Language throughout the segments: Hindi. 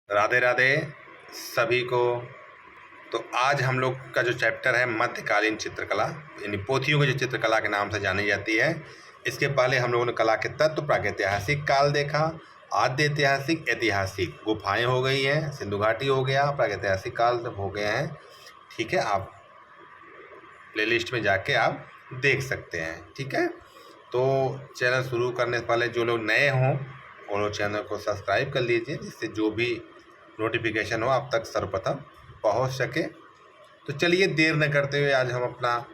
राधे राधे सभी को। तो आज हम लोग का जो चैप्टर है मध्यकालीन चित्रकला, यानी पोथियों की जो चित्रकला के नाम से जानी जाती है। इसके पहले हम लोगों ने कला के तत्व, प्रागैतिहासिक काल देखा, आद्य ऐतिहासिक, ऐतिहासिक गुफाएं हो गई हैं, सिंधु घाटी हो गया, प्रागैतिहासिक काल हो गए हैं। ठीक है, आप प्लेलिस्ट में जाके आप देख सकते हैं। ठीक है, तो चैनल शुरू करने से पहले जो लोग नए हों वो लोग चैनल को सब्सक्राइब कर लीजिए, जिससे जो भी नोटिफिकेशन हो आप तक सर्वप्रथम पहुंच सके। तो चलिए देर न करते हुए आज हम अपना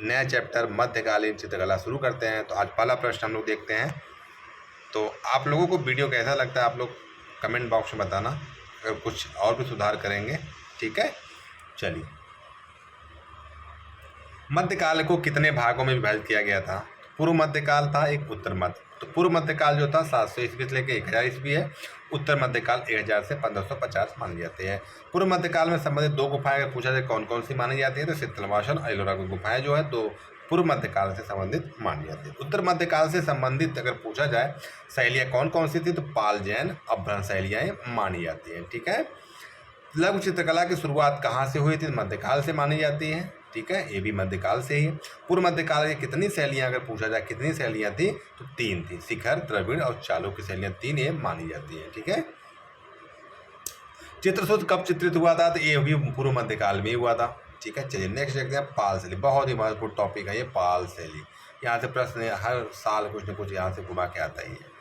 नया चैप्टर मध्यकालीन चित्रकला शुरू करते हैं। तो आज पहला प्रश्न हम लोग देखते हैं। तो आप लोगों को वीडियो कैसा लगता है आप लोग कमेंट बॉक्स में बताना, अगर कुछ और भी सुधार करेंगे। ठीक है, चलिए। मध्यकाल को कितने भागों में विभाजित किया गया था? पूर्व मध्यकाल था, एक उत्तर मध्य। तो पूर्व मध्यकाल जो था 700 ईस्वी से लेकर 1000 ईस्वी है। उत्तर मध्यकाल 1000 से 1550 मानी जाती है। पूर्व मध्यकाल में संबंधित दो गुफाएं अगर पूछा जाए कौन कौन सी मानी जाती है, तो शीतलवासन और एलोरा की गुफाएं जो है तो पूर्व मध्यकाल से संबंधित मानी जाती है। उत्तर मध्यकाल से संबंधित अगर पूछा जाए शैलियाँ कौन कौन सी थी, तो पाल, जैन, अभ्रंश शैलियाँ मानी जाती हैं। ठीक है, लघु चित्रकला की शुरुआत कहाँ से हुई थी? मध्यकाल से मानी जाती है। ठीक है, ये भी मध्यकाल से ही है। पूर्व मध्यकाल की कितनी शैलियाँ अगर पूछा जाए कितनी शैलियाँ थी, तो 3 थी, शिखर, द्रविड़ और चालुक्य शैलियाँ 3 ये मानी जाती है। ठीक है, चित्रसूत्र कब चित्रित हुआ था? तो ये भी पूर्व मध्यकाल में ही हुआ था। ठीक है, चलिए नेक्स्ट देखते हैं पाल शैली। बहुत ही महत्वपूर्ण टॉपिक है ये पाल शैली। यहाँ से प्रश्न हर साल कुछ न कुछ यहाँ से घुमा के आता ही है।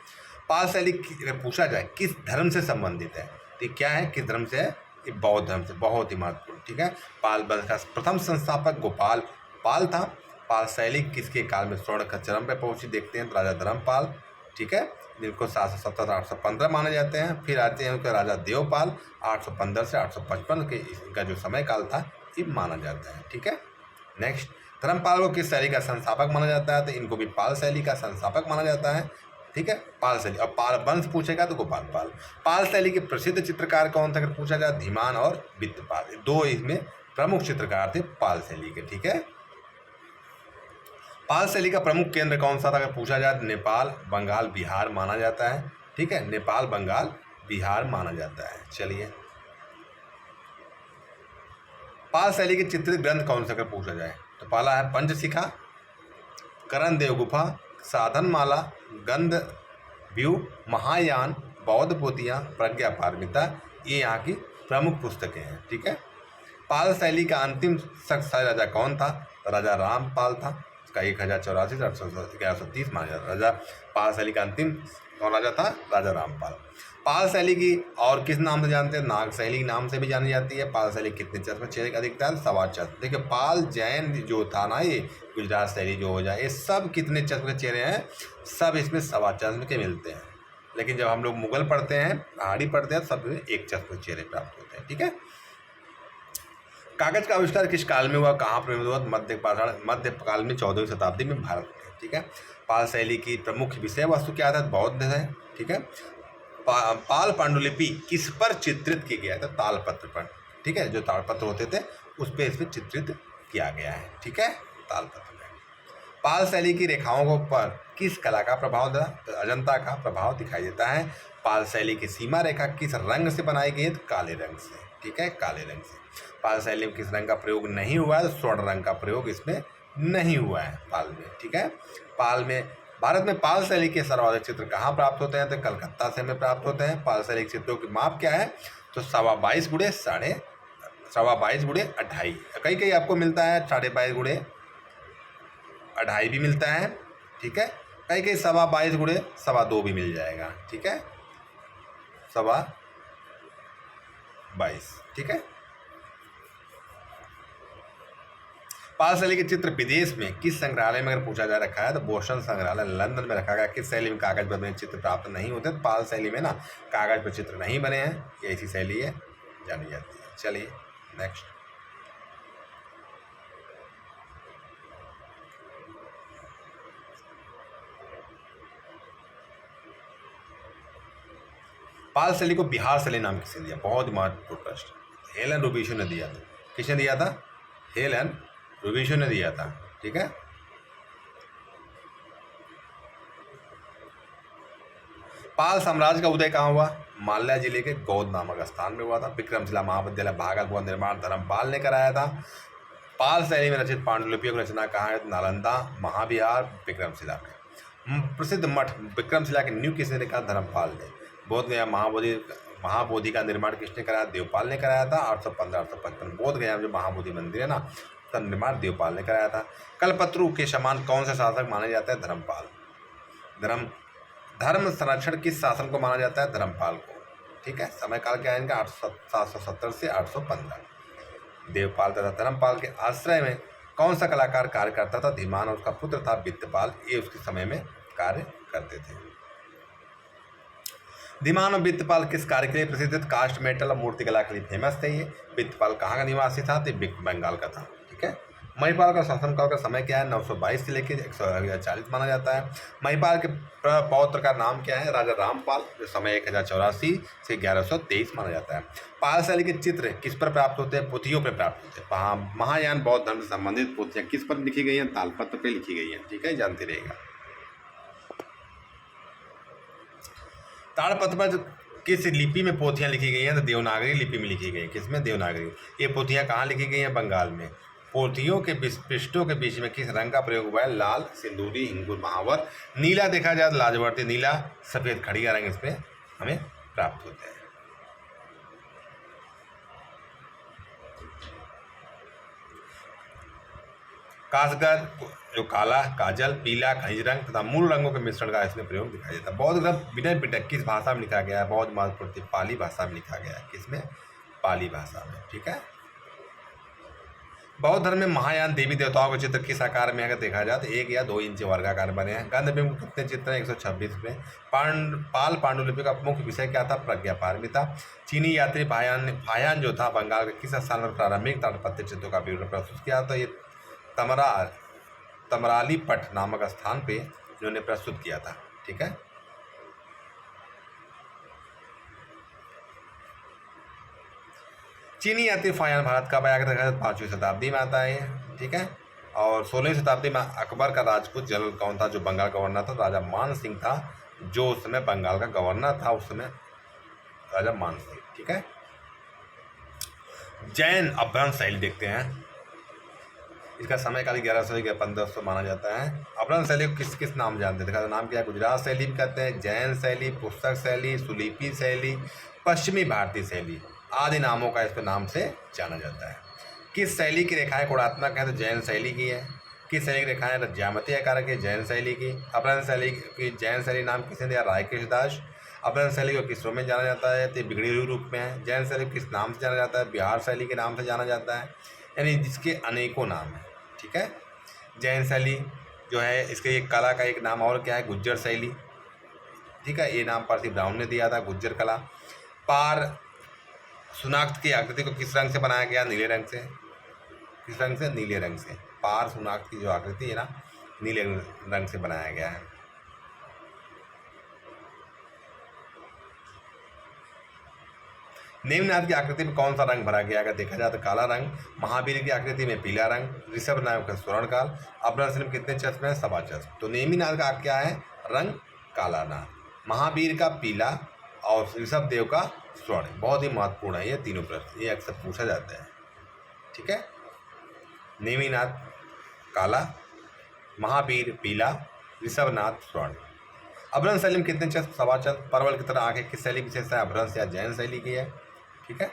पाल शैली पूछा जाए किस धर्म से संबंधित है, तो क्या है, किस धर्म से है? ये बौद्ध धर्म से, बहुत ही महत्वपूर्ण। ठीक है, पाल वंश का प्रथम संस्थापक गोपाल पाल था। पाल शैली किसके काल में स्वर्ण का चरम पे पहुंची? देखते हैं, तो राजा धर्मपाल। ठीक है, जिनको 770 815 माने जाते हैं। फिर आते हैं उनके राजा देवपाल, 815 से 855 के इनका जो समय काल था ये माना जाता है। ठीक है, नेक्स्ट, धर्मपाल को किस शैली का संस्थापक माना जाता है? तो इनको भी पाल शैली का संस्थापक माना जाता है। ठीक है, पाल शैली। और पाल वंश पूछेगा तो गोपाल पाल। पाल शैली के प्रसिद्ध चित्रकार कौन थे अगर पूछा जाए? धीमान और वित्तपाल, दो इसमें प्रमुख चित्रकार थे पाल शैली के। ठीक है, पाल शैली का प्रमुख केंद्र कौन सा था अगर पूछा जाए? नेपाल, बंगाल, बिहार माना जाता है। ठीक है, नेपाल, बंगाल, बिहार माना जाता है। चलिए, पाल शैली के चित्रित ग्रंथ कौन सा अगर पूछा जाए? तो पहला है पंचशिखा, करण देव गुफा, साधनमाला, गंध व्यू, महायान, बौद्ध पोथियाँ, प्रज्ञा पारमिता, ये यहाँ की प्रमुख पुस्तकें हैं। ठीक है, पाल शैली का अंतिम शक्तिशाली राजा कौन था? राजा रामपाल था। इसका 1084 से 1130 माना जाता है। राजा पाल शैली का अंतिम कौन राजा था? राजा रामपाल। पाल शैली की और किस नाम से जानते हैं? नाग शैली नाम से भी जानी जाती है। पाल शैली कितने चश्मे चेहरे का दिखता है? 7.25 चश्मे। देखिए, पाल, जैन जो था ना, ये गुजरात शैली जो हो जाए, ये सब कितने चश्मे के चेहरे हैं? सब इसमें 7.25 चश्मे के मिलते हैं। लेकिन जब हम लोग मुगल पढ़ते हैं, पहाड़ी पढ़ते हैं, सब में 1 चश्मे के चेहरे प्राप्त होते हैं। ठीक है, कागज का आविष्कार किस काल में हुआ? कहाँ पर हुआ? मध्यकाल में 14वीं शताब्दी में भारत में। ठीक है, पाल शैली की प्रमुख विषय वस्तु क्या था? बौद्ध है। ठीक है, पाल पांडुलिपि किस पर चित्रित किया गया था? तालपत्र पर। ठीक है, जो तालपत्र होते थे उस पर इसमें चित्रित किया गया है। ठीक है, तालपत्र में। पाल शैली की रेखाओं पर किस कला का प्रभाव था? तो अजंता का प्रभाव दिखाई देता है। पाल शैली की सीमा रेखा किस रंग से बनाई गई है? तो काले रंग से। ठीक है, काले रंग से। पाल शैली में किस रंग का प्रयोग नहीं हुआ है? तो स्वर्ण रंग का प्रयोग इसमें नहीं हुआ है पाल में। ठीक है, पाल में भारत में पाल शैली के सर्वाधिक चित्र कहाँ प्राप्त होते हैं? तो कलकत्ता से हमें प्राप्त होते हैं। पाल शैली के चित्रों की माप क्या है? तो 22.25 गुणे 2.5 कहीं कहीं आपको मिलता है 22.5 गुणे 2.5 भी मिलता है। ठीक है, कहीं कहीं 22.25 गुणे 2.25 भी मिल जाएगा। ठीक है, 22.25। ठीक है, पाल शैली के चित्र विदेश में किस संग्रहालय में अगर पूछा जा रखा है? तो बोस्टन संग्रहालय लंदन में रखा गया। किस शैली में कागज पर बने चित्र प्राप्त नहीं होते? तो पाल शैली में ना कागज पर चित्र नहीं बने हैं, ये ऐसी शैली है जानी जाती है। चलिए नेक्स्ट, पाल शैली को बिहार शैली नाम किसने दिया? बहुत ही महत्वपूर्ण प्रश्न। हेलन रूबिशो ने दिया था। किसने दिया था? हेलन रूबिशो ने दिया था। ठीक है, पाल साम्राज्य का उदय कहाँ हुआ? माल्या जिले के गौद नामक स्थान में हुआ था। विक्रमशिला महाविद्यालय भागलपुर का निर्माण धर्मपाल ने कराया था। पाल शैली में रचित पांडुलिपियों की रचना कहाँ है? नालंदा, महाविहार, विक्रमशिला में। प्रसिद्ध मठ विक्रमशिला के नींव किसने रखा? धर्मपाल ने। बोध गया महाबोधि का निर्माण किसने कराया? देवपाल ने कराया था 815-855। बोध गया में जो महाबोधि मंदिर है ना, उसका निर्माण देवपाल ने कराया था। कल्पतरु के समान कौन सा शासक माना जाता है? धर्मपाल। धर्म संरक्षण किस शासन को माना जाता है? धर्मपाल को। ठीक है। समय काल क्या है इनका? 770 से 815। देवपाल तथा धर्मपाल के आश्रय में कौन सा कलाकार कार्य करता था? धीमान और उसका पुत्र था वित्तपाल, ये उसके समय में कार्य करते थे। धीमान और वित्तपाल किस कार्य के लिए प्रसिद्ध थे? कास्ट मेटल और मूर्तिकला के लिए फेमस थे ये। वित्तपाल कहाँ का निवासी था? तो बंगाल का था। ठीक है। महिपाल का शासनकाल का समय क्या है? 922 से लेकर 140 माना जाता है। महिपाल के पौत्र का नाम क्या है? राजा रामपाल, जो समय 1084 से 1123 माना जाता है। पाल शैली के चित्र किस पर प्राप्त होते हैं? पोथियों पर प्राप्त होते हैं। महायान बौद्ध धर्म से संबंधित पोथियाँ किस पर लिखी गई हैं? तालपत्र पर लिखी गई हैं। ठीक है, जानते रहेगा। ताड़पत्र पर किस लिपि में पोथियाँ लिखी गई हैं? तो देवनागरी लिपि में लिखी गई हैं। किसमें? देवनागरी। ये पोथियाँ कहाँ लिखी गई हैं? बंगाल में। पोथियों के पृष्ठों के बीच में किस रंग का प्रयोग हुआ है? लाल, सिंदूरी, हिंगुर, महावर। नीला देखा जाए तो लाजवर्ती नीला, सफेद खड़िया रंग इसमें हमें प्राप्त होते हैं। कासगज जो काला, काजल, पीला, खनिज रंग तथा मूल रंगों के मिश्रण का इसमें प्रयोग दिखाई देता है। बौद्ध ग्रंथ विनय पिटक किस भाषा में लिखा गया है? बौद्ध महत्वपूर्ण पाली भाषा में लिखा गया है। किसमें? पाली भाषा में। ठीक है। बौद्ध धर्म में महायान देवी देवताओं के चित्र किस आकार में अगर देखा जाए तो 1 या 2 इंच वर्गाकार बने हैं। गंधबिंब कितने चित्र हैं? 126 में। पाल पांडुलिपि का मुख्य विषय क्या था? प्रज्ञा पारमिता। चीनी यात्री फायान जो था बंगाल के किस स्थान पर प्रारंभिक ताड़पत्र चित्रों का विवरण प्रस्तुत किया? तो ये तमरालीपट नामक स्थान पे इन्होंने प्रस्तुत किया था। ठीक है। चीनी यात्री फायान भारत का आया था? 5वीं शताब्दी में आता है। ठीक है। और 16वीं शताब्दी में अकबर का राजपूत जनरल कौन था जो बंगाल का गवर्नर था? राजा मान सिंह था, जो उस समय बंगाल का गवर्नर था। उस समय राजा मान सिंह। ठीक है। जैन अपभ्रंश शैली देखते हैं। इसका समय काल 1100 से 1500 माना जाता है। अपभ्रंश शैली को किस किस नाम जानते हैं? देखा नाम क्या है? गुजरात शैली भी कहते हैं, जैन शैली, पुस्तक शैली, सुलीपी शैली, पश्चिमी भारतीय शैली आदि नामों का इसके नाम से जाना जाता है। किस शैली की रेखाएं गुणात्मक है? तो जैन शैली की है। किस शैली की रेखाएं ज्यामितीय आकार की? जैन शैली की। अपभ्रंश शैली की जैन शैली नाम किसने दिया? रायकृष्ण दास। अपभ्रंश शैली को किस रूप में जाना जाता है? तो बिगड़ी हुई रूप में है। जैन शैली किस नाम से जाना जाता है? बिहार शैली के नाम से जाना जाता है। यानी जिसके अनेकों नाम हैं। ठीक है। जैन शैली जो है इसके एक कला का एक नाम और क्या है? गुज्जर शैली। ठीक है। ये नाम पारसी ब्राउन ने दिया था, गुज्जर कला। पार सुनाख्त की आकृति को किस रंग से बनाया गया? नीले रंग से। किस रंग से? नीले रंग से। पार सुनाख्त की जो आकृति है ना, नीले रंग से बनाया गया है। नेमिनाथ की आकृति में कौन सा रंग भरा गया? अगर देखा जाए तो काला रंग। महावीर की आकृति में पीला रंग। ऋषभ नायक का स्वर्णकाल। अपभ्रंश में कितने चश्मे हैं? 7 चश्मे। तो नेमिनाथ का क्या है? रंग काला ना। महावीर का पीला और ऋषभ देव का स्वर्ण। बहुत ही महत्वपूर्ण है ये तीनों प्रश्न, ये अक्सर पूछा जाता है। ठीक है। नेमिनाथ काला, महावीर पीला, ऋषभनाथ स्वर्ण। अपभ्रंश शैली में कितने चश्म? 7 चश्म। परवल की तरह आंखें किस शैली विशेषता है? अपभ्रंश या जैन शैली की है। ठीक है।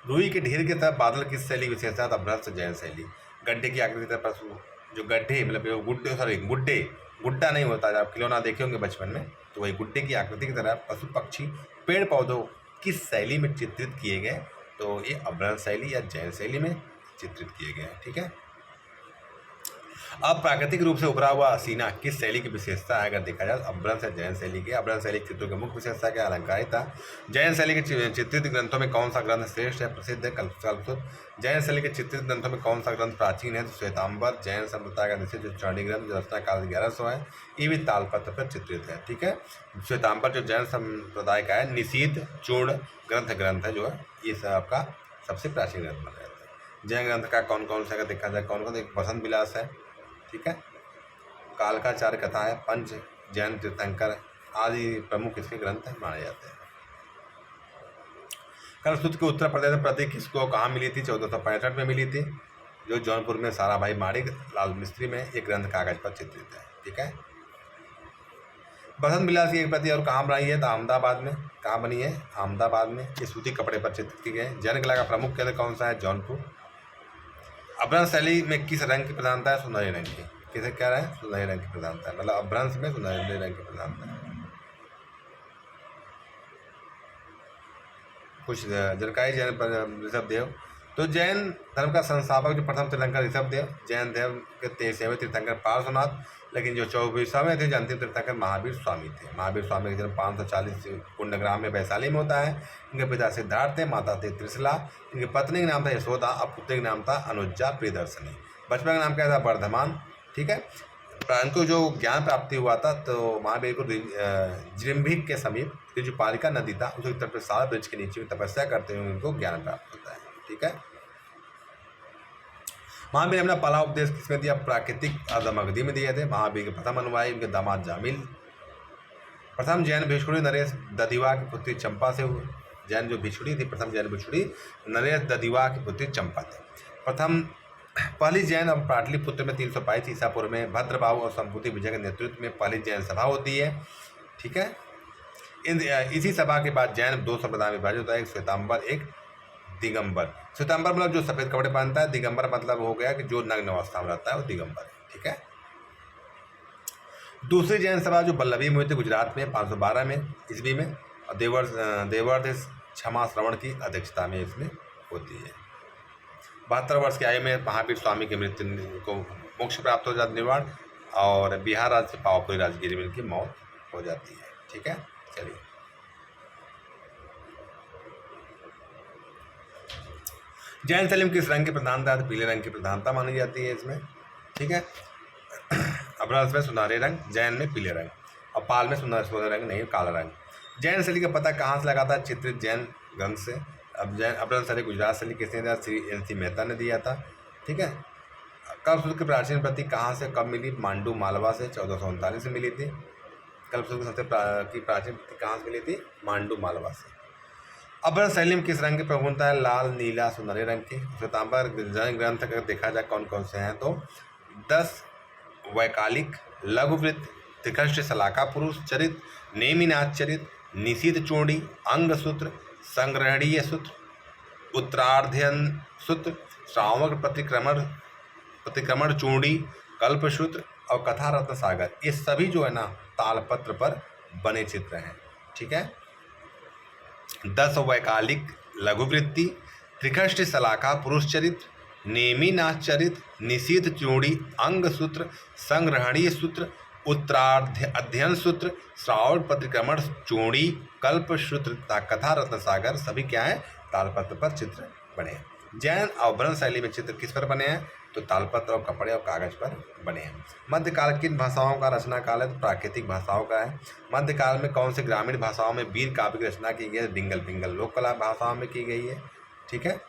रुई के ढेर की तरह बादल किस शैली विशेषता है? अपभ्रंश जैन शैली। गड्ढे की आकृति की तरह पशु जो गड्ढे मतलब गुड्डा नहीं होता, आप खिलौना देखे होंगे बचपन में, तो वही गुड्डे की आकृति की तरह पशु पक्षी पेड़ पौधों किस शैली में चित्रित किए गए? तो ये अपभ्रंश शैली या जैन शैली में चित्रित किए गए। ठीक है। अब प्राकृतिक रूप से उभरा हुआ सीना किस शैली की विशेषता है? अगर देखा जाए अपभ्रंश या जैन शैली की। अपभ्रंश शैली चित्रों की मुख्य विशेषता क्या? अलंकारिता। जैन शैली के चित्रित ग्रंथों में कौन सा ग्रंथ श्रेष्ठ है? प्रसिद्ध है कल्पसूत्र। जैन शैली के चित्रित ग्रंथों में कौन सा ग्रंथ प्राचीन है? तो श्वेतांबर। जैन संप्रदाय का निश्चित जो चरणी ग्रंथ जो रचना काल 1100 है, ये भी तालपत्र पर चित्रित है। ठीक है। श्वेतांबर जो जैन संप्रदाय का है, निषीद चूर्ण ग्रंथ है जो है, ये सब आपका सबसे प्राचीन ग्रंथ माना जाता है। जैन ग्रंथ का कौन कौन सा अगर देखा जाए कौन कौन? एक बसंत विलास है। ठीक है। कालकाचार्य कथा है। पंच जैन तीर्थंकर आदि प्रमुख इसके ग्रंथ माने जाते हैं। कल्पसूत्र के उत्तर प्रदेश में प्रति किसको कहाँ मिली थी? 1465 में मिली थी, जो जौनपुर में साराभाई माणिक लाल मिस्त्री में एक ग्रंथ कागज पर चित्रित है। ठीक है। बसंत विलास की एक प्रति और कहाँ बनाई है? तो अहमदाबाद में। कहाँ बनी है? अहमदाबाद में। ये सूती कपड़े पर चित्रित की गए। जैन कला का प्रमुख केंद्र कौन सा है? जौनपुर। अभ्रंश शैली में किस रंग की प्रधानता है? सुनहरे रंग की। किसे कह रहे हैं? सुनहरे रंग की प्रधानता है, मतलब अभ्रंश में सुनहरे रंग की प्रधानता है। कुछ जानकारी जैन ऋषभदेव। तो जैन धर्म का संस्थापक जो प्रथम तीर्थंकर ऋषभदेव, जैन धर्म के 23वें तीर्थंकर पार्श्वनाथ, लेकिन जो 24वें थे जो अंतिम तीर्थंकर महावीर स्वामी थे। महावीर स्वामी का जन्म 540 कुंडग्राम में वैशाली में होता है। इनके पिता सिद्धार्थ थे, माता थे त्रिशला। इनकी पत्नी का नाम था यशोदा और पुत्री का नाम था अनुज्जा प्रियदर्शनी। बचपन का नाम क्या था? वर्धमान। ठीक है। इनको जो ज्ञान प्राप्ति हुआ था तो महावीर को जिम्भिक के समीप जो पालिका नदी था उसके तट पर साल वृक्ष के नीचे तपस्या करते हुए उनको ज्ञान प्राप्त होता है। ठीक है। महावीर ने अपना पहला उपदेश किसमें दिया? प्राकृतिक अदमगधी में दिए थे। महावीर के प्रथम अनुयायी उनके दामाद जामिल। प्रथम जैन भिक्षुणी नरेश दधिवा की पुत्री चंपा से हुए। जैन जो भिक्षुणी थी, प्रथम जैन भिक्षुणी नरेश दधिवा की पुत्री चंपा थे। पहली जैन और पाटलिपुत्र में 322 ईसा पूर्व में भद्रबाहु और संपूति विजय के नेतृत्व में पहली जैन सभा होती है। ठीक है। इसी सभा के बाद जैन 2 संप्रदाय में विभाजित होता है, एक श्वेतांबर एक दिगंबर। श्वेतांबर मतलब जो सफ़ेद कपड़े पहनता है, दिगंबर मतलब हो गया कि जो नग्न अवस्था में रहता है वो दिगंबर है। ठीक है। दूसरी जैन सभा जो बल्लभी में हुई थी गुजरात में 512 में ईस्वी में, और देवर्ष क्षमा श्रवण की अध्यक्षता में इसमें होती है। 72 वर्ष की आयु में महावीर स्वामी की मृत्यु को मोक्ष प्राप्त हो जाता निर्वाण, और बिहार राज्य से पावापुरी राजगिरी में इनकी मौत हो जाती है। ठीक है। चलिए, जैन शैली में किस रंग की प्रधानता है? पीले रंग की प्रधानता मानी जाती है इसमें। ठीक है। अभ्रंश में सुनहरे रंग, जैन में पीले रंग, और पाल में सुनहरे रंग नहीं, काला रंग। जैन शैली का पता कहाँ से लगाता है? चित्रित जैन ग्रंथ से। अब जैन अभ्रंश शैली गुजरात शैली किसने दिया? श्री NC मेहता ने दिया था। ठीक है। कल्पसूत्र की प्राचीन प्रति कहाँ से कब मिली? मांडू मालवा से 1439 से मिली थी। कल्पसूत्र की सबसे की प्राचीन प्रति कहाँ से मिली थी? मांडू मालवा से। अभ्रंश शैली में किस रंग की प्रभुता है? लाल, नीला, सुनहरे रंग की। श्वेतांबर जैन ग्रंथ अगर देखा जाए कौन कौन से हैं तो 10 वैकालिक, लघुवृत्त, त्रिकष्ट शलाका पुरुष चरित, नेमिनाथ चरित, निशीथ चूड़ी, अंग सूत्र, संग्रहणीय सूत्र, उत्तरार्धयन सूत्र, श्रावक प्रतिक्रमण चूड़ी, कल्पसूत्र और कथा रत्न सागर, ये सभी जो है ना तालपत्र पर बने चित्र हैं। ठीक है। 10 वैकालिक लघुवृत्ति, त्रिकष्ट शलाका पुरुष चरित, नेमिनाथ चरित, निशीथ चूड़ी, अंग सूत्र, संग्रहणीय सूत्र, उत्तराध्ययन सूत्र, श्रावण प्रतिक्रमण चूड़ी, कल्प सूत्र तथा कथा रत्न सागर सभी क्या है? तालपत्र पर चित्र बने हैं। जैन और अभ्रंश शैली में चित्र किस पर बने हैं? तो तालपत्र और कपड़े और कागज पर बने हैं। मध्यकाल किन भाषाओं का रचना काल है? तो प्राकृतिक भाषाओं का है। मध्यकाल में कौन सी ग्रामीण भाषाओं में वीर काव्य की रचना की गई है? डिंगल पिंगल लोक कला भाषाओं में की गई है। ठीक है।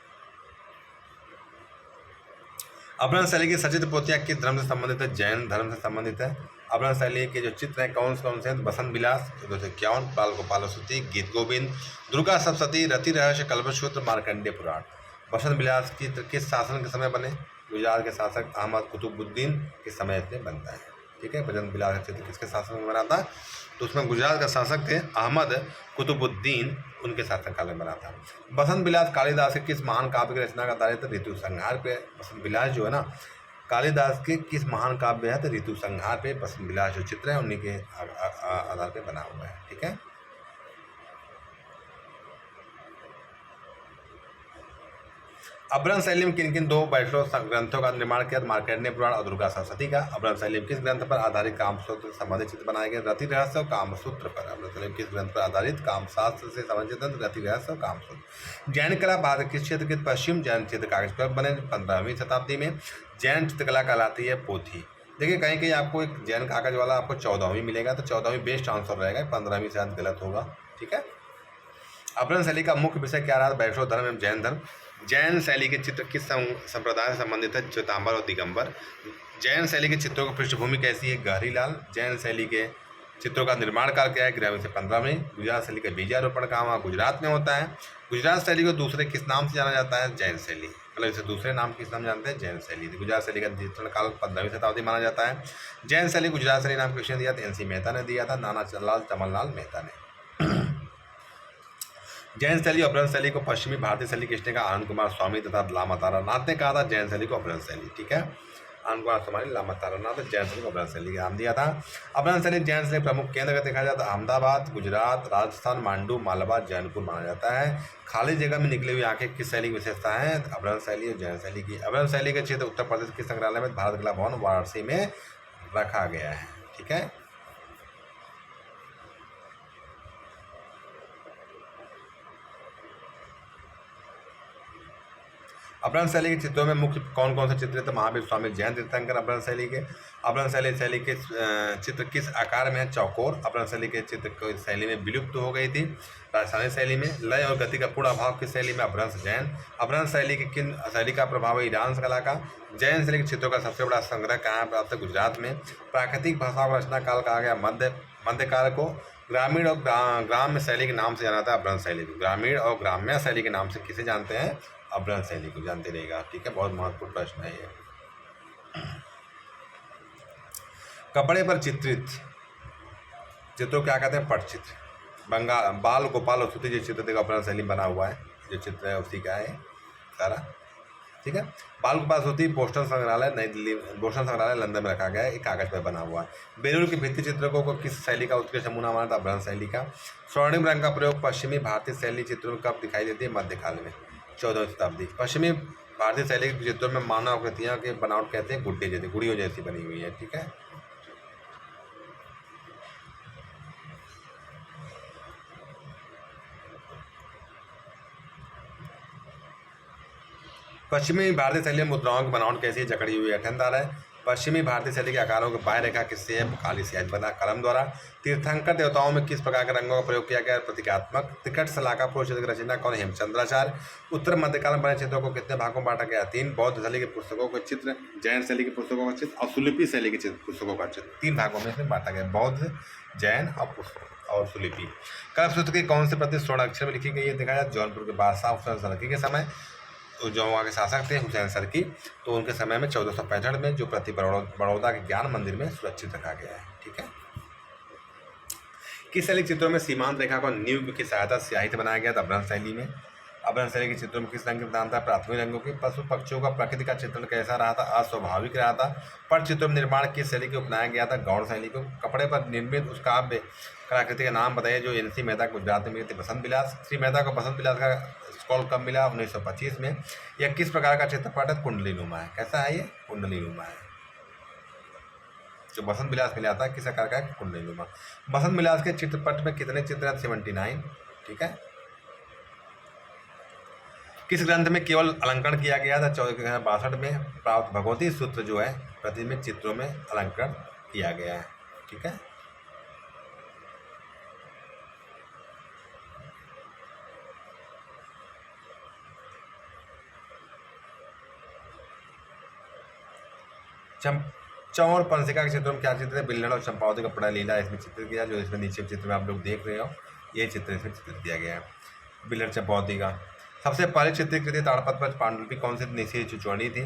अभ्रंश शैली की सचित्र पोथियाँ किस धर्म से संबंधित है? जैन धर्म से संबंधित है। अभ्रंश शैली के जो चित्र हैं कौन से हैं? बसंत विलास 251, बाल गोपाल स्तुति, गीत गोविंद, दुर्गा सप्तशती, रति रहस्य, कल्पसूत्र, मार्कंडेय पुराण। बसंत विलास की किस शासन के समय बने? गुजरात के शासक अहमद कुतुबुद्दीन के समय से बनता है। ठीक है। बसंत विलास का चित्र किसके शासन में बना था? तो उसमें गुजरात का शासक थे अहमद कुतुबुद्दीन, उनके शासनकाल में बना था। बसंत विलास कालिदास के किस महान काव्य की रचना का आधारित है? ऋतु संहार पे बसंत विलास जो है ना कालिदास के किस महान काव्य है? तो ऋतु संहार पे बसंत विलास जो चित्र है उन्हीं के आधार पे बना हुआ है। ठीक है। अभ्रंश शैली में किन किन 2 वैष्णव ग्रंथों का निर्माण किया? मार्कंडेय पुराण और दुर्गा सप्तशती का। अभ्रंश शैली में किस ग्रंथ पर आधारित कामसूत्र से संबंधित चित्र बनाए गए? रति रहस्य और कामसूत्र पर। अभ्रंश शैली में किस ग्रंथ पर आधारित कामशास्त्र से संबंधित रति रहस्य और कामसूत्र। जैन कला भारत किस क्षेत्र के? पश्चिम। जैन चित्र कागज पर बने 15वीं शताब्दी में। जैन चित्रकला कहलाती है पोथी। देखिए कहीं कहीं आपको एक जैन कागज वाला आपको 14वीं मिलेगा, तो 14वीं बेस्ट आंसर रहेगा, 15वीं शायद गलत होगा। ठीक है। अभ्रंश शैली का मुख्य विषय क्या रहा? वैष्णव धर्म एवं जैन धर्म। जैन शैली के चित्र किस संप्रदाय से संबंधित है? श्वेतांबर और दिगंबर। जैन शैली के चित्रों की पृष्ठभूमि कैसी है? गहरी लाल। जैन शैली के चित्रों का निर्माण काल क्या है? 11वीं से 15वीं। गुजरात शैली का बीजारोपण कहाँ हुआ? गुजरात में होता है। गुजरात शैली को दूसरे किस नाम से जाना जाता है? जैन शैली। मतलब इसे दूसरे नाम किस नाम जानते हैं? जैन शैली। गुजरात शैली का जीवन काल 15वीं शताब्दी माना जाता है। जैन शैली गुजरात शैली नाम किसने दिया था? NC मेहता ने दिया था, नाना लाल चमनलाल मेहता ने। जैन शैली और अपभ्रंश शैली को पश्चिमी भारतीय शैली किसने कहा? आनंद कुमार स्वामी तथा लामा तारानाथ ने कहा था जैन शैली को अपभ्रंश शैली। ठीक है, आनंद कुमार स्वामी, लामा तारानाथ जैन शैली को अपभ्रंश शैली का नाम दिया था। अपभ्रंश शैली जैन शैली प्रमुख केंद्र का देखा जाता है अहमदाबाद, गुजरात, राजस्थान, मांडू, मालवा, जैनपुर माना जाता है। खाली जगह में निकली हुई आंखें किस शैली की विशेषता है? अपभ्रंश शैली और जैन शैली की। अपभ्रंश शैली के क्षेत्र उत्तर प्रदेश के संग्रहालय में भारत कला भवन वाराणसी में रखा गया है। ठीक है, अपभ्रंश शैली के चित्रों में मुख्य कौन कौन से चित्र थे? महावीर स्वामी जैन तीर्थंकर अपभ्रंश शैली के। अपभ्रंश शैली के चित्र किस आकार में है? चौकोर। अपभ्रंश शैली के चित्र को शैली में विलुप्त हो गई थी राजस्थानी शैली में। लय और गति का पूर्ण अभाव किस शैली में? अपभ्रंश जैन। अपभ्रंश शैली की किन शैली का प्रभाव है? ईरान कला का। जैन शैली के चित्रों का सबसे बड़ा संग्रह कहाँ प्राप्त है? गुजरात में। प्राकृतिक भाषाओं का रचना काल कहा गया मध्यकाल को। ग्रामीण और ग्राम्य शैली के नाम से जाना था अपभ्रंश शैली को। ग्रामीण और ग्राम्य शैली के नाम से किसे जानते हैं? अपभ्रंश शैली को जानते रहेगा। ठीक है, बहुत महत्वपूर्ण प्रश्न है ये। कपड़े पर चित्रित चित्रों क्या कहते हैं? पटचित्र। बाल गोपाल और स्तुति जो चित्र देखो अपभ्रंश शैली बना हुआ है, जो चित्र है उसी का है सारा। ठीक है, बाल गोपाल स्तुति बोस्टन संग्रहालय नई दिल्ली, बोस्टन संग्रहालय लंदन में रखा गया है। एक कागज पर बना हुआ है। बेलूर के भित्ति चित्रकों को किस शैली का उत्कृष्ट नमूना माना था? अपभ्रंश शैली का। स्वर्णिम रंग का प्रयोग पश्चिमी भारतीय शैली चित्रों में कब दिखाई देती है? मध्यकाल में, 14वीं शताब्दी। पश्चिमी भारतीय शैली के चित्रों में मानव आकृतियां के बनावट कहते हैं गुड्डे जैसी, गुड़ियों जैसी बनी हुई है। ठीक है, पश्चिमी भारतीय शैली में मुद्राओं की बनावट कैसी है? जकड़ी हुई अठनदार है। पश्चिमी भारतीय शैली के आकारों की बाह्य रेखा किससे है? काली स्याही बना कलम द्वारा। तीर्थंकर देवताओं में किस प्रकार के रंगों का प्रयोग किया गया? प्रतीकात्मक। त्रिकट शलाका पूर्व चित्र की रचना कौन? हेमचंद्राचार्य। उत्तर मध्यकाल में बने चित्रों को कितने भागों में बांटा गया? 3। बौद्ध शैली के पुस्तकों के चित्र, जैन शैली के पुस्तकों का चित्र और सुलिपि शैली के पुस्तकों का चित्र 3 भागों में इसमें बांटा गया, बौद्ध, जैन और सुलिपि। कल्पसूत्र की कौन से प्रति स्वर्ण अक्षर में लिखी गई है? देखा जाए जौनपुर के बादशाह हुसैन सरकी के समय, जो वहाँ के शासक थे हुसैन सरकी, तो उनके समय में 1465 में जो प्रति बड़ौदा के ज्ञान मंदिर में सुरक्षित रखा गया है। ठीक है, किस शैली चित्रों में सीमांत रेखा को नींव की सहायता स्याही से बनाया गया था? अपभ्रंश शैली में। अपभ्रंश शैली के चित्रों में किस रंग की प्रधानता? प्राथमिक रंगों की। पशु पक्षियों का प्रकृति का चित्रण कैसा रहा था? अस्वाभाविक रहा था। पट चित्रों में निर्माण किस शैली को अपनाया गया था? गौड़ शैली को। कपड़े पर निर्मित उस काव्य कलाकृति का नाम बताइए जो NC मेहता गुजरात में मिली थी? बसंत विलास। श्री मेहता को बसंत विलास का स्कॉल कब मिला? 1925 में। यह किस प्रकार का चित्रपट है? कुंडली नुमा है। कैसा है ये? कुंडली नुमा है। जो बसंत विलास मिला था किस आकार का है? कुंडली नुमा। बसंत विलास के चित्रपट में कितने चित्र हैं? 79। ठीक है, किस ग्रंथ में केवल अलंकरण किया गया था? 1462 में प्राप्त भगवती सूत्र जो है प्रतिबिंबित चित्रों में अलंकरण किया गया है। ठीक है, चौर पंसिका के चित्रों में क्या चित्र है? बिल्हड़ और चंपावती का पड़ा लीला इसमें चित्र किया, जो इसमें नीचे चित्र में आप लोग देख रहे हो, ये चित्र इसमें चित्रित किया गया है बिल्हड़ चंपावती का। सबसे पहले चित्रीकृत ताड़पत्र पर पांडुलिपि कौन सी? निषेध चूचौनी थी।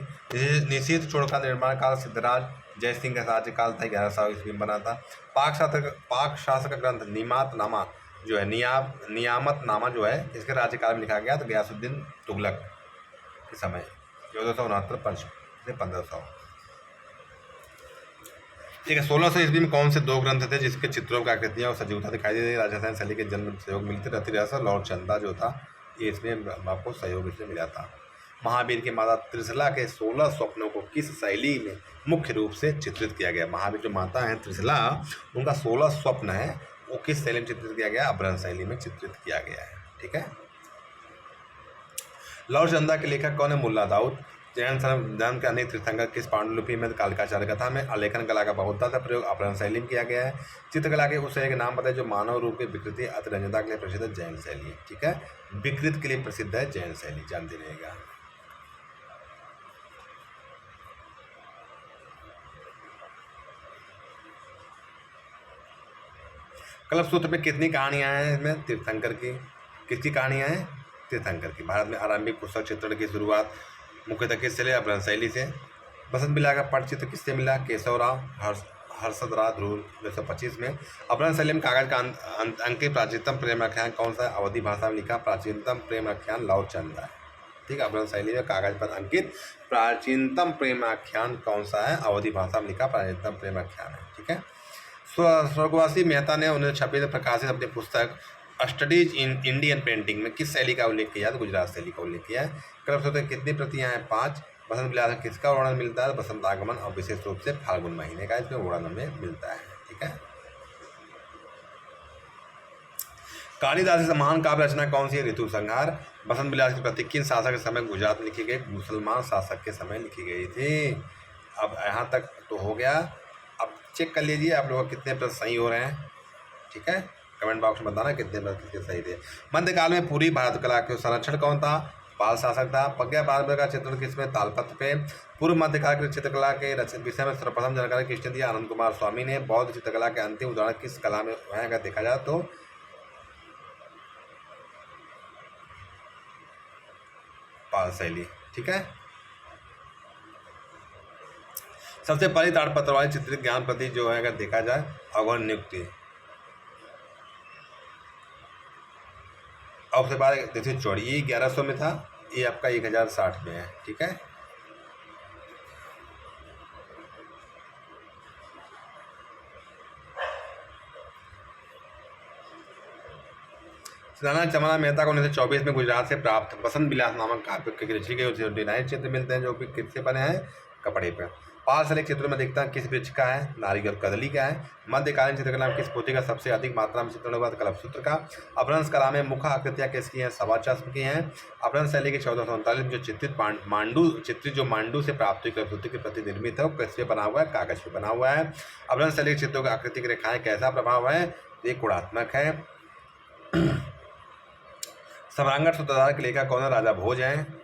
निषेध चूर्ण का निर्माण काल सिद्धराज जय सिंह का राज्यकाल था, 1100 ईस्वी में बना था। पाक शास्त्र का ग्रंथ नियामतनामा जो है नियामतनामा जो है इसके राज्यकाल में लिखा गया, तो गयासुद्दीन तुगलक के समय 1469 से 1500। ठीक है, 1600 ईस्वी में कौन से 2 ग्रंथ थे जिसके चित्रों की आकृतियाँ और सजीवता दिखाई देती? राजस्थान शैली के जन्म सहयोग मिलते रति रहस्य लॉर्ड चंदा जो था ये इसमें आपको सहयोग इसमें मिला था। महावीर की माता त्रिशला के 16 स्वप्नों को किस शैली में मुख्य रूप से चित्रित किया गया? महावीर जो माता है त्रिशला, उनका 16 स्वप्न है, वो किस शैली में चित्रित किया गया? अपभ्रंश शैली में चित्रित किया गया है। ठीक है, लॉर्ड चंदा के लेखक कौन है? मुल्ला दाऊद। जैन धर्म के अनेक तीर्थंकर किस पांडुलिपि में? कालिकाचार्य कथा में। आलेखन कला का बहुत सा प्रयोग अपभ्रंश शैली में किया गया है। चित्रकला के उस शैली के नाम बताए जो मानव रूप की विकृति अतिरंजनता के लिए प्रसिद्ध है? जैन शैली। ठीक है, विकृत के लिए प्रसिद्ध है जैन शैली, जानते रहेगा। कल्पसूत्र में कितनी कहानियाँ हैं इसमें? तीर्थंकर की। किसकी कहानियाँ हैं? तीर्थंकर की। भारत में आरंभिक पुस्तक चित्रण की शुरुआत मुख्यतः किससे? अपभ्रंश शैली से। बसंत बिलास का पटचित्र किससे मिला? केशव राव हर्षद राव ध्रुव 1925 में। अपभ्रंश शैली में कागज का अंकित प्राचीनतम प्रेम आख्यान कौन सा? अवधि भाषा में लिखा प्राचीनतम प्रेम आख्यान लव चंद है। ठीक है, अपभ्रंश शैली में कागज पर अंकित प्राचीनतम प्रेम आख्यान कौन सा है? अवधि भाषा में लिखा प्राचीनतम प्रेम आख्यान है। ठीक है। स्वर्गवासी मेहता ने 1926 में प्रकाशित अपनी पुस्तक स्टडीज इन इंडियन पेंटिंग में किस शैली का उल्लेख किया? तो गुजरात शैली का उल्लेख किया है। कल्पसूत्र कितनी प्रतियां हैं? 5। बसंत विलास में किसका वर्णन मिलता है? बसंत आगमन और विशेष रूप से फाल्गुन महीने का इसमें वर्णन में मिलता है। ठीक है। कालिदास की महान काव्य रचना कौन सी है? ऋतु संहार। बसंत विलास की प्रति किन शासक के समय गुजरात में लिखी गई? मुसलमान शासक के समय लिखी गई थी। अब यहाँ तक तो हो गया। अब चेक कर लीजिए आप लोग कितने प्रश्न सही हो रहे हैं। ठीक है, कमेंट बॉक्स में बताना कितने प्रश्न कितने सही थे। मध्यकाल में पूरी भारत कला के संरक्षण कौन था? पाल शासक था। प्रज्ञा पारंपरिक का चित्रण किसमें? तालपत्र पे। पूर्व मध्यकाल की चित्रकला के विषय में सर्वप्रथम जानकारी किसने दिया? आनंद कुमार स्वामी ने। बौद्ध चित्रकला के अंतिम उदाहरण किस कला में है? अगर देखा जाए तो पाल शैली। ठीक है। सबसे पहली ताड़पत्र वाली चित्रित ज्ञान प्रति जो है अगर देखा जाए अवगुण नियुक्ति। अब से बार देखिए चौड़ी, ये 1100 में था, ये आपका 1060 में है। ठीक है। राणा चमना मेहता को 1924 में गुजरात से प्राप्त बसंत विलास नामक काव्य के ऋषि के 29 चित्र मिलते हैं जो कि किससे बने हैं? कपड़े पर। पाल शैली चित्रों में दिखता किस वृक्ष का है? नारियल कदली का है। मध्यकालीन चित्रकला में किस पोथी का सबसे अधिक मात्रा में चित्रण हुआ? कल्पसूत्र का। अपभ्रंश कला में मुख्य आकृतियाँ किसकी हैं? सवा चश्म की हैं। अपभ्रंश शैली के 1439 जो चित्रित मांडू से प्राप्त हुई कल्पसूत्र के प्रति निर्मित है वो किस पे बना हुआ है? कागज पे बना हुआ है। अपभ्रंश शैली के चित्रों की आकृतिक रेखाएं कैसा प्रभाव है? ये गुणात्मक है। सम्रांगण सूत्रधार के लेखक कौन है? राजा भोज हैं।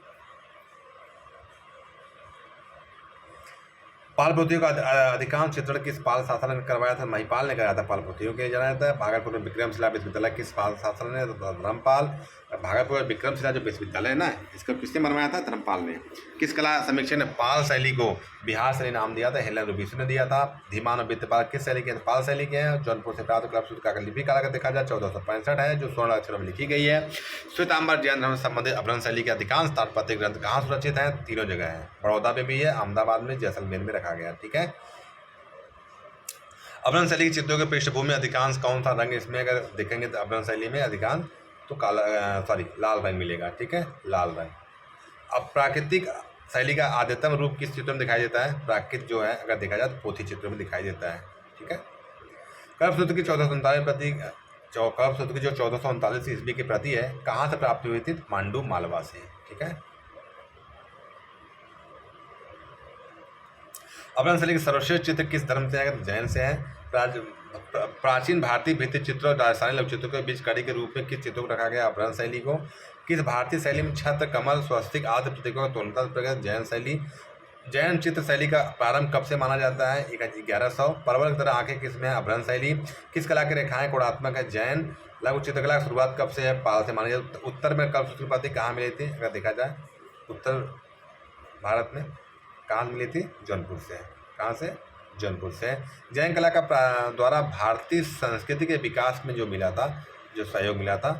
पाल पोथियों का अधिकांश चित्रण किस पाल शासन ने करवाया था? महिपाल ने कराया था पाल पोथियों के। जाना जाता है भागलपुर में विक्रमशिला विश्वविद्यालय किस पाल शासन ने? धर्मपाल। भागलपुर में विक्रमशिला जो विश्वविद्यालय है ना, इसको किसने बनवाया था? धर्मपाल ने। किस कला समीक्षक ने पाल शैली को बिहार शैली नाम दिया था? हेलेन रूबिन्सन ने दिया था। धीमान और वित्तपाल किस शैली के? पाल शैली के हैं। जौनपुर से प्राप्त कल्पसूत्र का लिपि काल का देखा जाए 1465 है जो स्वर्ण अक्षरों में लिखी गई है। श्वेतांबर जैन धर्म से संबंधित अपभ्रंश शैली के अधिकांश ताड़पत्र ग्रंथ कहाँ सुरक्षित हैं? तीनों जगह है। बड़ौदा में भी है, अहमदाबाद में, जैसलमेर में रखा गया। ठीक है। अपभ्रंश शैली के चित्रों के पृष्ठभूमि में अधिकांश कौन सा रंग? इसमें अगर देखेंगे तो अपभ्रंश शैली में अधिकांश तो लाल रंग मिलेगा। ठीक है, लाल रंग। अब प्राकृतिक शैली का आद्यतम रूप किस चित्र में दिखाई देता है? प्राकृत जो है अगर देखा जाए तो पोथी चित्र में दिखाई देता है। ठीक है। कल्पसूत्र की 1439 प्रति कल्पसूत्र की जो 1439 ईस्वी की प्रति है कहाँ से प्राप्त हुई थी? मांडू मालवा से। ठीक है। अपभ्रंश शैली के सर्वश्रेष्ठ चित्र किस धर्म से है? जैन से है। प्राचीन भारतीय भित्ति चित्रों और राजस्थानी लघु चित्रों के बीच कड़ी के रूप में किस चित्रों को रखा गया? अपभ्रंश शैली को। किस भारतीय शैली में छत्र, कमल, स्वस्तिक आदि प्रतीकों का तुलना प्रकट? जैन शैली। जैन चित्र शैली का प्रारंभ कब से माना जाता है? 1100। परवल की तरह आंखें किसमें है? अपभ्रंश शैली। किस कला की रेखाएं गुणात्मक है? जैन। लघु चित्रकला की शुरुआत कब से है? पाल से मानी जाती है। उत्तर में कल्पसूत्र की प्रति कहाँ मिली थी? अगर देखा जाए उत्तर भारत में कहाँ मिली थी? जौनपुर से। कहाँ से? जौनपुर से। जैन कला का द्वारा भारतीय संस्कृति के विकास में जो मिला था, जो सहयोग मिला था,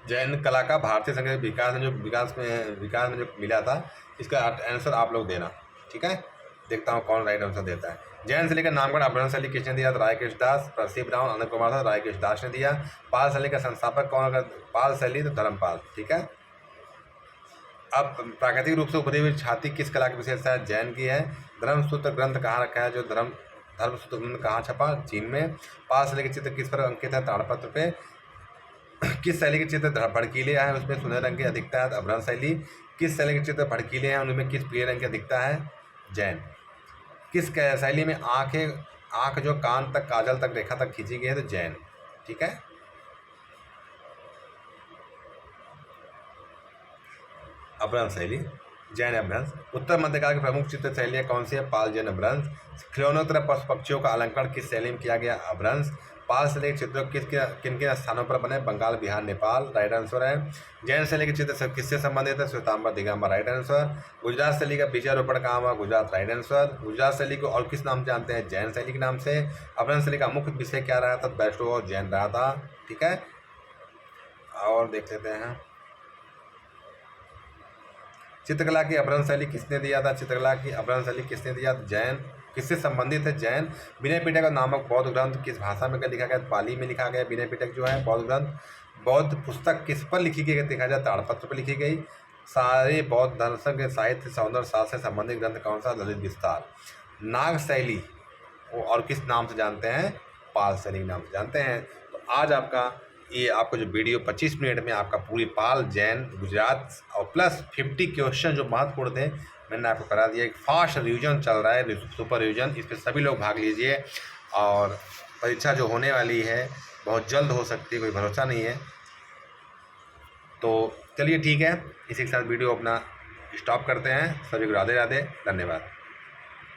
जैन कला का भारतीय संस्कृति विकास में जो मिला था, इसका आंसर आप लोग देना। ठीक है, देखता हूँ कौन राइट आंसर देता है। जैन शैली का नामकरण अपभ्रंश शैली किसने दिया? रायकृष्ण दास। प्रसिद्ध ब्राह्मण आनंद कुमार था, रायकृष्ण दास ने दिया। पाल शैली का संस्थापक कौन? अगर पाल शैली तो धर्मपाल। ठीक है। अब प्राकृतिक रूप से उभरी हुई छाती किस कला की विशेषता है? जैन की है। धर्मसूत्र ग्रंथ कहाँ रखा है? जो धर्मसूत्र ग्रंथ कहाँ छपा? चीन में। पाल शैली के चित्र किस पर अंकित है? ताड़पत्र पे। किस शैली के चित्र भड़कीले हैं? उसमें सुनहरे रंग की अधिकता है, अपभ्रंश शैली। किस शैली के चित्र भड़कीले हैं? उनमें किस पीले रंग की अधिकता है? जैन। किस शैली में आँख जो कान तक, काजल तक, रेखा तक खींची गई है? तो जैन। ठीक है। अपभ्रंश शैली जैन अपभ्रंश। उत्तर मध्यकाल की प्रमुख चित्र शैलियाँ कौन सी है? पाल जैन अपभ्रंश। खिलौनों पशु पक्षियों का अलंकरण किस शैली में किया गया? अपभ्रंश। पाल शैली के चित्र किन किन स्थानों पर बने? बंगाल, बिहार, नेपाल, राइट आंसर है। जैन शैली के चित्र किससे संबंधित है? Shvetambar, Digambar, right answer. गुजरात शैली का बीजारोपण कहाँ हुआ? Gujarat, right answer. गुजरात शैली को और किस नाम से जानते हैं? जैन शैली के नाम से। अपभ्रंश शैली का मुख्य विषय क्या रहा था? वैष्णव और जैन रहा था। ठीक है, और देख लेते हैं चित्रकला की अपभ्रंश शैली किसने दिया था? चित्रकला की अपभ्रंश शैली किसने दिया? जैन। किससे संबंधित है? जैन। विनय पिटक नामक बौद्ध ग्रंथ किस भाषा में लिखा गया? पाली में लिखा गया। विनय पिटक जो है बौद्ध ग्रंथ, बौद्ध पुस्तक किस पर लिखी गई? देखा जाए ताड़पत्र पर लिखी गई। सारे बौद्ध दर्शन के साहित्य सौंदर्य शास्त्र से संबंधित ग्रंथ कौन सा? ललित विस्तार। नाग शैली और किस नाम से जानते हैं? पाल शैली के नाम से जानते हैं। तो आज आपका ये आपको जो वीडियो 25 मिनट में आपका पूरी पाल, जैन, गुजरात और प्लस 50 क्वेश्चन जो महत्वपूर्ण थे मैंने आपको करा दिया। एक फास्ट रिवीजन चल रहा है, सुपर रिवीजन, इस पर सभी लोग भाग लीजिए। और परीक्षा जो होने वाली है बहुत जल्द हो सकती है, कोई भरोसा नहीं है। तो चलिए ठीक है, इसी के साथ वीडियो अपना स्टॉप करते हैं। सभी को राधे राधे, धन्यवाद।